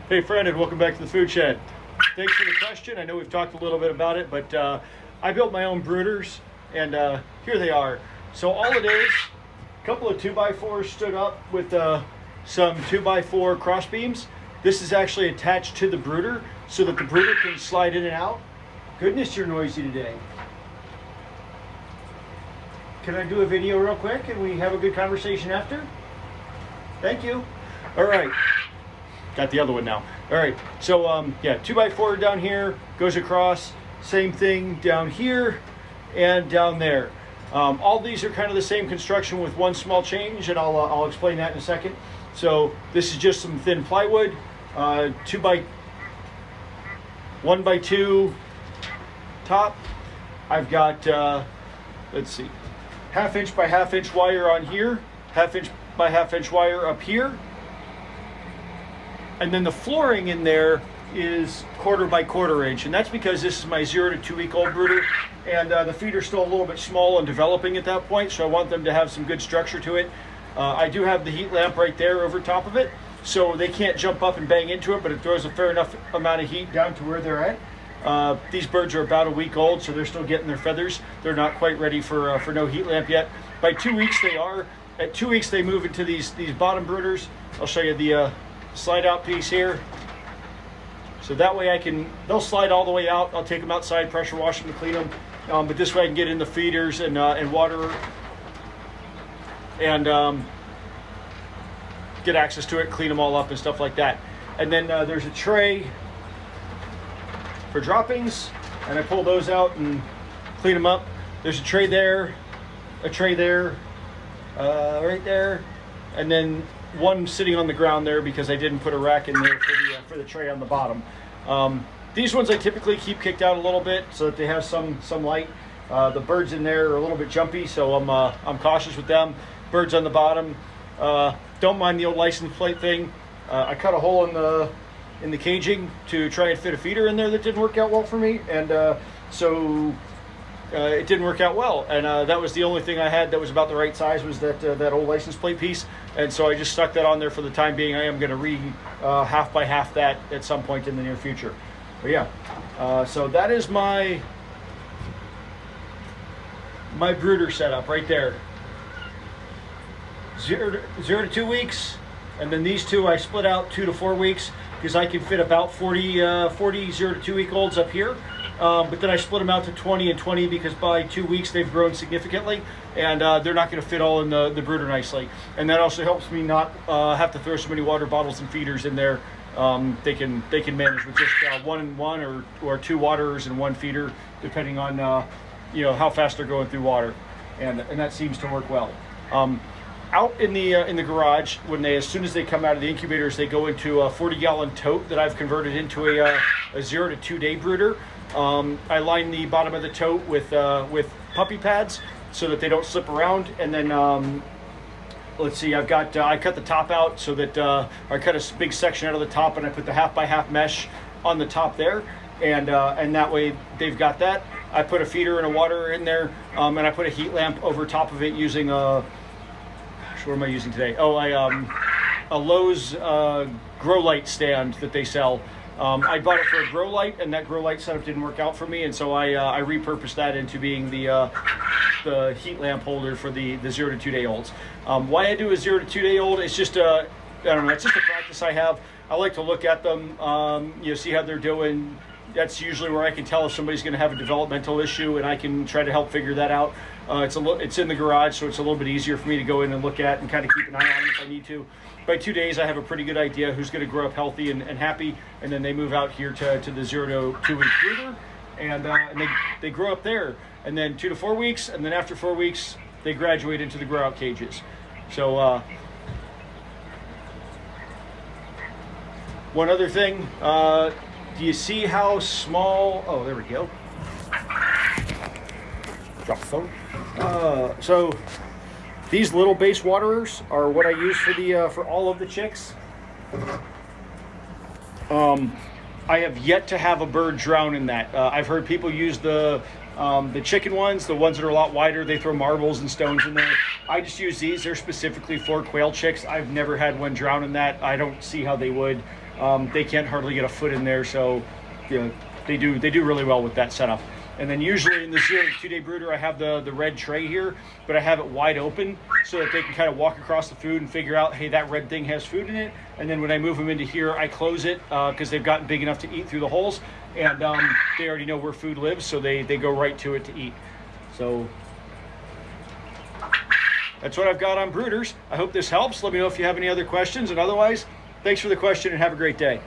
Hey friend, and welcome back to the Food Shed. Thanks for the question. I know we've talked a little bit about it, but I built my own brooders, and here they are. So all it is, a couple of 2x4s stood up with some 2x4 cross beams. This is actually attached to the brooder so that the brooder can slide in and out. Goodness, you're noisy today. Can I do a video real quick and we have a good conversation after? Thank you. All right. Got the other one now. All right, so yeah, 2x4 down here, goes across, same thing down here and down there. All these are kind of the same construction with one small change, and I'll explain that in a second. So this is just some thin plywood, 1x2 top. I've got, let's see, 1/2 inch by 1/2 inch wire on here, 1/2 inch by 1/2 inch wire up here. And then the flooring in there is 1/4 by 1/4 inch, and that's because this is my 0 to 2 week old brooder, and the feeder's still a little bit small and developing at that point, so I want them to have some good structure to it. I do have the heat lamp right there over top of it, so they can't jump up and bang into it, but it throws a fair enough amount of heat down to where they're at. These birds are about a week old, so they're still getting their feathers. They're not quite ready for no heat lamp yet. By 2 weeks they are. At 2 weeks they move into these bottom brooders. I'll show you the slide out piece here. So that way they'll slide all the way out. I'll take them outside, pressure wash them to clean them. But this way I can get in the feeders and water and get access to it, clean them all up and stuff like that. And then there's a tray for droppings, and I pull those out and clean them up. There's a tray there, right there, and then one sitting on the ground there because I didn't put a rack in there for the tray on the bottom. These ones I typically keep kicked out a little bit so that they have some light. The birds in there are a little bit jumpy, so I'm cautious with them. Birds on the bottom, don't mind the old license plate thing. I cut a hole in the caging to try and fit a feeder in there that didn't work out well for me, and so it didn't work out well, and that was the only thing I had that was about the right size, was that old license plate piece, and so I just stuck that on there for the time being. I am going to half by half that at some point in the near future. But yeah, so that is my brooder setup right there. 0 to 2 weeks, and then these two I split out 2 to 4 weeks because I can fit about 40 0 to 2 week olds up here. But then I split them out to 20 and 20 because by 2 weeks they've grown significantly, and they're not going to fit all in the brooder nicely. And that also helps me not have to throw so many water bottles and feeders in there. They can manage with just 1 and 1 or 2 waterers and 1 feeder, depending on how fast they're going through water, and that seems to work well. Out in the garage, as soon as they come out of the incubators, they go into a 40-gallon tote that I've converted into a 0 to 2 day brooder. I line the bottom of the tote with puppy pads so that they don't slip around, and then let's see, I cut the top out so that I cut a big section out of the top, and I put the 1/2 by 1/2 mesh on the top there, and that way they've got that. I put a feeder and a water in there, and I put a heat lamp over top of it using what am I using today? Oh, a Lowe's grow light stand that they sell. I bought it for a grow light, and that grow light setup didn't work out for me, and so I repurposed that into being the heat lamp holder for the 0 to 2 day olds. Why I do a 0 to 2 day old? It's just I don't know. It's just a practice I have. I like to look at them, see how they're doing. That's usually where I can tell if somebody's going to have a developmental issue, and I can try to help figure that out. It's in the garage, so it's a little bit easier for me to go in and look at and kind of keep an eye on them if I need to. By 2 days, I have a pretty good idea who's going to grow up healthy and happy, and then they move out here to the 0 to 2 week brooder, and they grow up there. And then 2 to 4 weeks, and then after 4 weeks, they graduate into the grow out cages. So one other thing, do you see how small? Oh, there we go. Drop the phone. So these little base waterers are what I use for all of the chicks. I have yet to have a bird drown in that. I've heard people use the chicken ones, the ones that are a lot wider. They throw marbles and stones in there. I just use these. They're specifically for quail chicks. I've never had one drown in that. I don't see how they would. they can't hardly get a foot in there. So, you know, they do really well with that setup. And then usually in the 0 to 2 day brooder, I have the red tray here, but I have it wide open so that they can kind of walk across the food and figure out, hey, that red thing has food in it. And then when I move them into here, I close it because they've gotten big enough to eat through the holes, and they already know where food lives, so they go right to it to eat. So that's what I've got on brooders. I hope this helps. Let me know if you have any other questions, and otherwise, thanks for the question and have a great day.